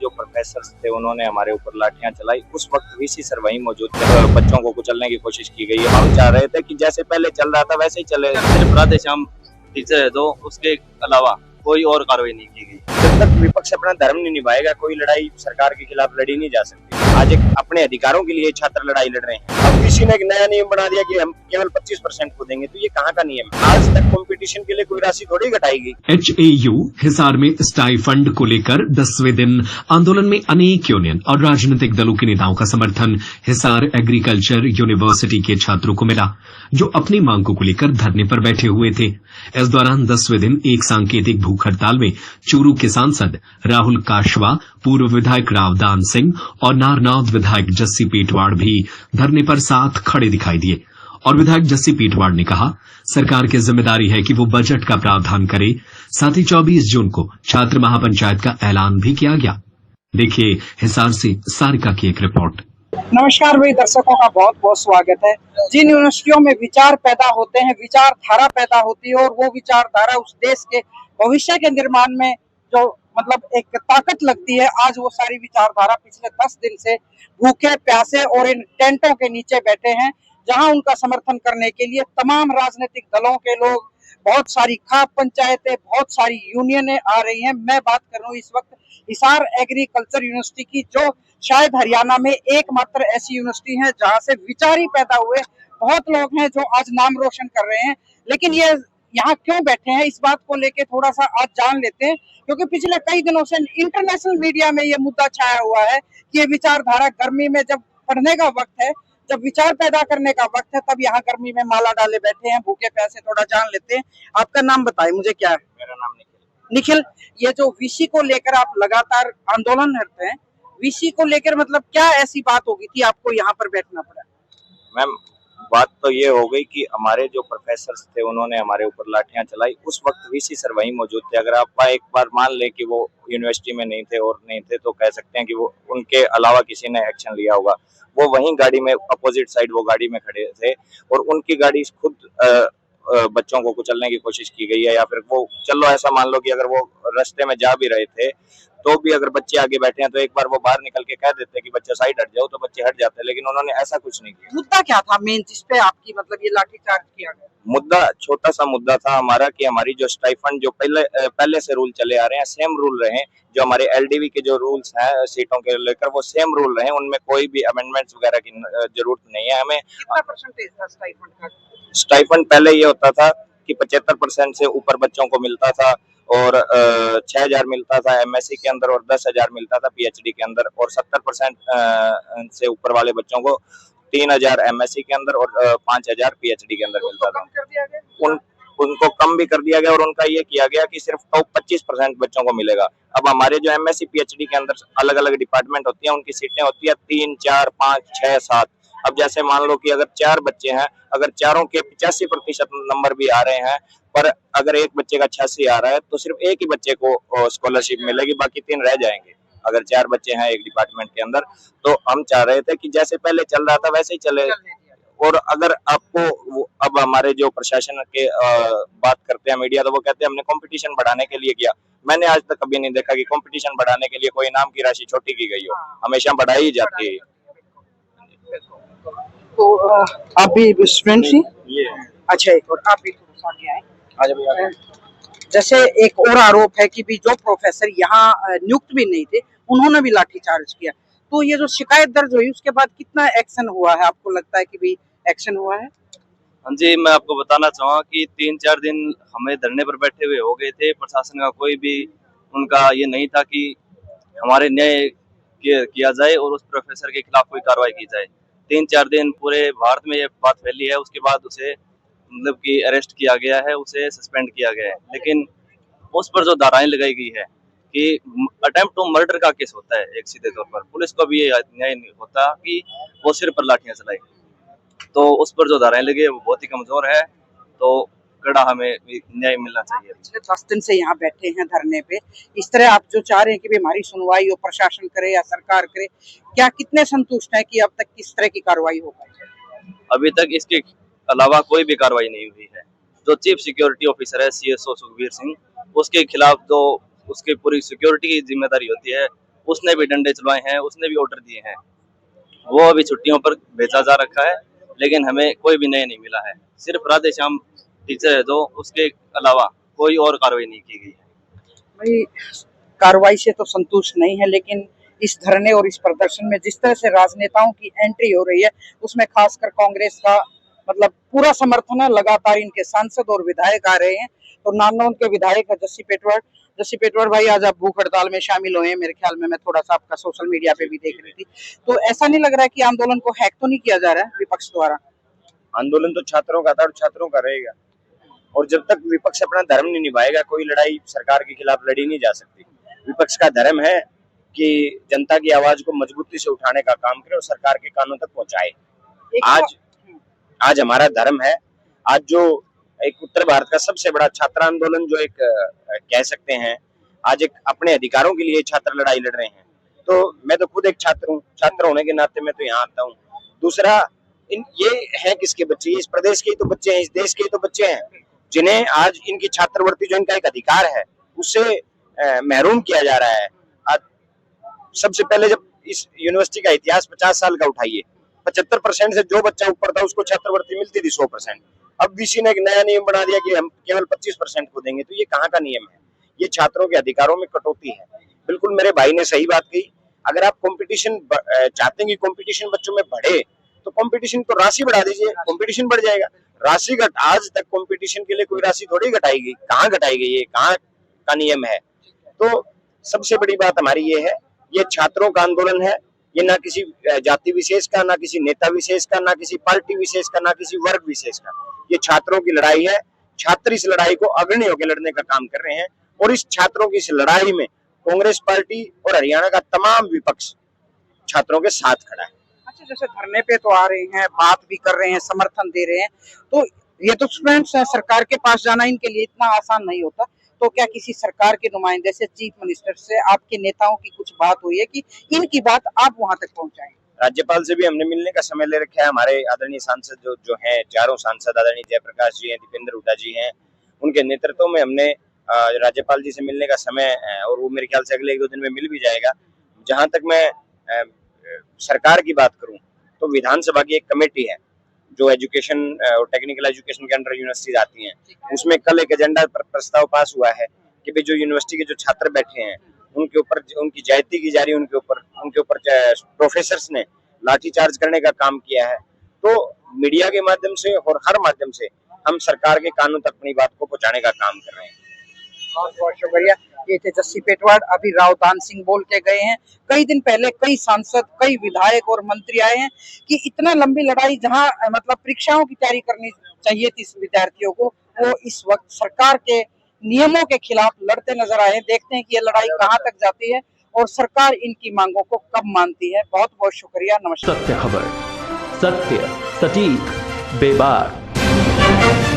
जो प्रोफेसर थे उन्होंने हमारे ऊपर लाठियां चलाई। उस वक्त वीसी सर वहीं मौजूद थे। बच्चों को कुचलने की कोशिश की गई है। हम चाह रहे थे कि जैसे पहले चल रहा था वैसे ही चले। राधेश्याम टीचर है तो उसके अलावा कोई और कार्रवाई नहीं की गई। जब तक विपक्ष अपना धर्म नहीं निभाएगा कोई लड़ाई सरकार के खिलाफ लड़ी नहीं जा सकती। आज एक अपने अधिकारों के लिए छात्र लड़ाई लड़ रहे हैं। अब किसी ने एक नया नियम बना दिया कि हम केवल 25% को देंगे, तो ये कहाँ का नियम है? आज तक कंपटीशन के लिए कोई राशि थोड़ी घटाई गई। HAU हिसार में स्टाइफंड को लेकर 10वें दिन आंदोलन में अनेक यूनियन और राजनीतिक दलों के नेताओं का समर्थन हिसार एग्रीकल्चर यूनिवर्सिटी के छात्रों को मिला, जो अपनी मांगों को लेकर धरने पर बैठे हुए थे। इस दौरान 10वें दिन एक सांकेतिक भूख हड़ताल में चूरू के सांसद राहुल काशवा, पूर्व विधायक रावदान सिंह और नारनौद विधायक जस्सी पीटवाड़ भी धरने पर साथ खड़े दिखाई दिए। और विधायक जस्सी पीटवाड़ ने कहा, सरकार की जिम्मेदारी है कि वो बजट का प्रावधान करे। साथ ही 24 जून को छात्र महापंचायत का ऐलान भी किया गया। देखिए हिसार से सारिका की एक रिपोर्ट। नमस्कार भाई, दर्शकों का बहुत बहुत स्वागत है। जिन यूनिवर्सिटियों में विचार पैदा होते हैं, विचारधारा पैदा होती है और वो विचारधारा उस देश के भविष्य के निर्माण में जो मतलब एक ताकत लगती है, आज वो सारी विचारधारा पिछले 10 दिन से भूखे प्यासे और इन टेंटों के नीचे बैठे हैं, जहां उनका समर्थन करने के लिए तमाम राजनीतिक दलों के लोग, बहुत सारी खाप पंचायतें, बहुत सारी यूनियनें आ रही हैं। मैं बात कर रहा हूँ इस वक्त हिसार एग्रीकल्चर यूनिवर्सिटी की, जो शायद हरियाणा में एकमात्र ऐसी यूनिवर्सिटी है जहां से विचारी पैदा हुए। बहुत लोग हैं जो आज नाम रोशन कर रहे हैं, लेकिन ये यहाँ क्यों बैठे हैं, इस बात को लेके थोड़ा सा आज जान लेते हैं। क्योंकि पिछले कई दिनों से इंटरनेशनल मीडिया में ये मुद्दा छाया हुआ है कि ये विचारधारा गर्मी में जब पढ़ने का वक्त है, जब विचार पैदा करने का वक्त है, तब यहाँ गर्मी में माला डाले बैठे हैं, भूखे प्यासे। थोड़ा जान लेते हैं। आपका नाम बताएं मुझे, क्या है? मेरा नाम निखिल। ये जो वीसी को लेकर आप लगातार आंदोलन करते हैं, वीसी को लेकर मतलब क्या ऐसी बात होगी कि आपको यहाँ पर बैठना पड़ा? मैम, बात तो ये हो गई कि हमारे जो प्रोफेसर थे उन्होंने हमारे ऊपर लाठियां चलाई। उस वक्त वीसी सर वहीं मौजूद थे। अगर आप एक बार मान ले कि वो यूनिवर्सिटी में नहीं थे और नहीं थे, तो कह सकते हैं कि वो उनके अलावा किसी ने एक्शन लिया होगा। वो वहीं गाड़ी में अपोजिट साइड वो गाड़ी में खड़े थे और उनकी गाड़ी खुद बच्चों को कुचलने की कोशिश की गई है। या फिर वो चलो ऐसा मान लो कि अगर वो रास्ते में जा भी रहे थे तो भी अगर बच्चे आगे बैठे हैं तो एक बार वो बाहर निकल के कह देते कि बच्चे साइड हट जाओ, तो बच्चे हट जाते हैं। लेकिन उन्होंने ऐसा कुछ नहीं किया। मुद्दा क्या था मेन जिसपे आपकी मतलब ये लाठीचार्ज किया गया? मुद्दा छोटा सा मुद्दा था हमारा कि हमारी जो स्टाइफंड जो पहले से रूल चले आ रहे हैं, सेम रूल रहे। जो हमारे LDV के जो रूल्स हैं सीटों के लेकर, वो सेम रूल रहे। उनमें कोई भी अमेंडमेंट्स वगैरह की जरूरत नहीं है हमें। कितना परसेंटेज था स्टाइपेंड का? स्टाइफंड पहले ये होता था कि 75% से ऊपर बच्चों को मिलता था और 6,000 मिलता था MSc के अंदर और 10,000 मिलता था PhD के अंदर, और 70% से ऊपर वाले बच्चों को 3,000 MSc के अंदर और 5,000 PhD के अंदर मिलता था। उनको कम भी कर दिया गया और उनका ये किया गया कि सिर्फ टॉप 25% बच्चों को मिलेगा। अब हमारे जो MSc PhD के अंदर अलग अलग डिपार्टमेंट होती है, उनकी सीटें होती है 3, 4, 5, 6, 7। अब जैसे मान लो कि अगर 4 बच्चे हैं, अगर चारों के 85% नंबर भी आ रहे हैं, पर अगर एक बच्चे का 86 आ रहा है, तो सिर्फ एक ही बच्चे को स्कॉलरशिप मिलेगी, बाकी 3 रह जाएंगे। अगर 4 बच्चे हैं एक डिपार्टमेंट के अंदर, तो हम चाह रहे थे कि जैसे पहले चल रहा था वैसे ही चले। और अगर आपको अब हमारे जो प्रशासन के बात करते हैं मीडिया, तो वो कहते हैं हमने कंपटीशन बढ़ाने के लिए किया। मैंने आज तक कभी नहीं देखा कि कंपटीशन बढ़ाने के लिए कोई इनाम की राशि छोटी की गई हो। हमेशा बढ़ाई ही जाती है। तो आप भी स्टूडेंट ही? अच्छा, एक और आप भी थोड़ा सा आगे आए। जैसे एक और आरोप है कि भी जो प्रोफेसर यहाँ नियुक्त भी नहीं थे, उन्होंने भी लाठीचार्ज किया। तो ये जो शिकायत दर्ज हुई उसके बाद कितना एक्शन हुआ है? आपको लगता है कि भी एक्शन हुआ है? हाँ जी, मैं आपको बताना चाहूँगा कि 3-4 दिन हमें धरने पर बैठे हुए हो गए थे। प्रशासन का कोई भी उनका ये नहीं था कि हमारे न्याय किया जाए और उस प्रोफेसर के खिलाफ कोई कार्रवाई की जाए। 3-4 दिन पूरे भारत में ये बात फैली है। उसके बाद उसे मतलब कि अरेस्ट किया गया है, उसे सस्पेंड किया गया है। लेकिन उस पर जो धाराएं लगाई गई है कि अटेम्प्ट टू मर्डर का केस होता है, एक सीधे तौर पर पुलिस को भी ये न्याय नहीं होता कि वो सिर पर लाठियां चलाई। तो उस पर जो धाराएं लगी है वो बहुत ही कमजोर है। तो कड़ा हमें न्याय मिलना चाहिए। पिछले 10 दिन से यहाँ बैठे हैं धरने पे, इस तरह आप जो चाह रहे हैं कि हमारी सुनवाई हो, प्रशासन करे या सरकार करे, क्या कितने संतुष्ट हैं कि अब तक किस तरह की कार्रवाई हो पाई? अभी तक इसके अलावा कोई भी कार्रवाई नहीं हुई है। जो चीफ सिक्योरिटी ऑफिसर है CSO सुखबीर सिंह, उसके खिलाफ जो उसकी पूरी सिक्योरिटी की जिम्मेदारी होती है, उसने भी डंडे चलवाए हैं, उसने भी ऑर्डर दिए हैं। वो अभी छुट्टियों पर भेजा जा रखा है, लेकिन हमें कोई भी न्याय नहीं मिला है। सिर्फ राधे श्याम टीचर है जो, उसके अलावा कोई और कार्रवाई नहीं की गई है। भाई कार्रवाई से तो संतुष्ट नहीं है, लेकिन इस धरने और इस प्रदर्शन में जिस तरह से राजनेताओं की एंट्री हो रही है, उसमें खासकर कांग्रेस का मतलब पूरा समर्थन है। लगातार इनके सांसद और विधायक आ रहे हैं। तो नारनौल के विधायक जस्सी पेटवार भाई, आज आप भूख हड़ताल में शामिल हुए हैं। मेरे ख्याल में मैं थोड़ा सा आपका सोशल मीडिया पे भी देख रही थी, तो ऐसा नहीं लग रहा है कि आंदोलन को हैक तो नहीं किया जा रहा है विपक्ष द्वारा? आंदोलन तो छात्रों का था और छात्रों का रहेगा, और जब तक विपक्ष अपना धर्म नहीं निभाएगा, कोई लड़ाई सरकार के खिलाफ लड़ी नहीं जा सकती। विपक्ष का धर्म है कि जनता की आवाज को मजबूती से उठाने का काम करे और सरकार के कानों तक पहुंचाए। आज हमारा धर्म है। आज जो एक उत्तर भारत का सबसे बड़ा छात्र आंदोलन, जो एक कह सकते हैं, आज एक अपने अधिकारों के लिए छात्र लड़ाई लड़ रहे हैं। तो मैं तो खुद एक छात्र हूँ, छात्र होने के नाते मैं तो यहाँ आता हूँ। दूसरा, ये है किसके बच्चे? इस प्रदेश के ही तो बच्चे हैं, इस देश के ही तो बच्चे हैं, जिन्हें आज इनकी छात्रवृत्ति जो इनका एक अधिकार है उससे महरूम किया जा रहा है। आज सबसे पहले जब इस यूनिवर्सिटी का इतिहास 50 साल का उठाइए, 75% से जो बच्चा ऊपर था उसको छात्रवृत्ति मिलती थी 100%। अब वीसी ने एक नया नियम बना दिया कि हम केवल 25% को देंगे। तो ये कहाँ का नियम है? ये छात्रों के अधिकारों में कटौती है। बिल्कुल मेरे भाई ने सही बात कही। अगर आप कंपटीशन चाहते हैं कि कंपटीशन बच्चों में बढ़े, तो कंपटीशन तो राशि बढ़ा दीजिए, कंपटीशन बढ़ जाएगा। राशि आज तक कंपटीशन के लिए कोई राशि थोड़ी घटाई गई, कहाँ घटाई गई? ये कहाँ का नियम है? तो सबसे बड़ी बात हमारी ये है, ये छात्रों का आंदोलन है। ये ना किसी जाति विशेष का, ना किसी नेता विशेष का, ना किसी पार्टी विशेष का, ना किसी वर्ग विशेष का। ये छात्रों की लड़ाई है। छात्र इस लड़ाई को अग्रणी होकर लड़ने का काम कर रहे हैं, और इस छात्रों की इस लड़ाई में कांग्रेस पार्टी और हरियाणा का तमाम विपक्ष छात्रों के साथ खड़ा है। अच्छा, जैसे धरने पे तो आ रहे हैं, बात भी कर रहे हैं, समर्थन दे रहे हैं, तो ये तो स्टूडेंट्स हैं, सरकार के पास जाना इनके लिए इतना आसान नहीं होता। तो क्या किसी सरकार के नुमाइंदे से, चीफ मिनिस्टर से, आपके नेताओं की कुछ बात हुई है कि इनकी बात आप वहां तक पहुंचाएं? राज्यपाल से भी हमने मिलने का समय ले रखा है। हमारे आदरणीय सांसद जो हैं, चारों सांसद आदरणीय जयप्रकाश जी हैं, दीपेंद्र हुड्डा जी हैं, उनके नेतृत्व में हमने राज्यपाल जी से मिलने का समय, और वो मेरे ख्याल से अगले 1-2 दिन में मिल भी जाएगा। जहां तक मैं सरकार की बात करूं, तो विधानसभा की एक कमेटी है जो एजुकेशन और टेक्निकल एजुकेशन के अंडर यूनिवर्सिटीज आती हैं। उसमें कल एक एजेंडा प्रस्ताव पास हुआ है कि भाई जो यूनिवर्सिटी के जो छात्र बैठे हैं उनके ऊपर उनकी ज्यादती की जा रही है, उनके ऊपर प्रोफेसर्स ने लाठीचार्ज करने का काम किया है। तो मीडिया के माध्यम से और हर माध्यम से हम सरकार के कानों तक अपनी बात को पहुंचाने का काम कर रहे हैं। बहुत बहुत शुक्रिया। ये थे जस्सी पेटवार। अभी राव दान सिंह बोल के गए हैं। कई दिन पहले कई सांसद, कई विधायक और मंत्री आए हैं कि इतना लंबी लड़ाई, जहां मतलब परीक्षाओं की तैयारी करनी चाहिए थी विद्यार्थियों को, वो इस वक्त सरकार के नियमों के खिलाफ लड़ते नजर आए हैं। देखते हैं कि ये लड़ाई कहां तक जाती है और सरकार इनकी मांगों को कब मानती है। बहुत बहुत शुक्रिया। नमस्कार। सत्य खबर, सत्य, सटीक, बेबाक।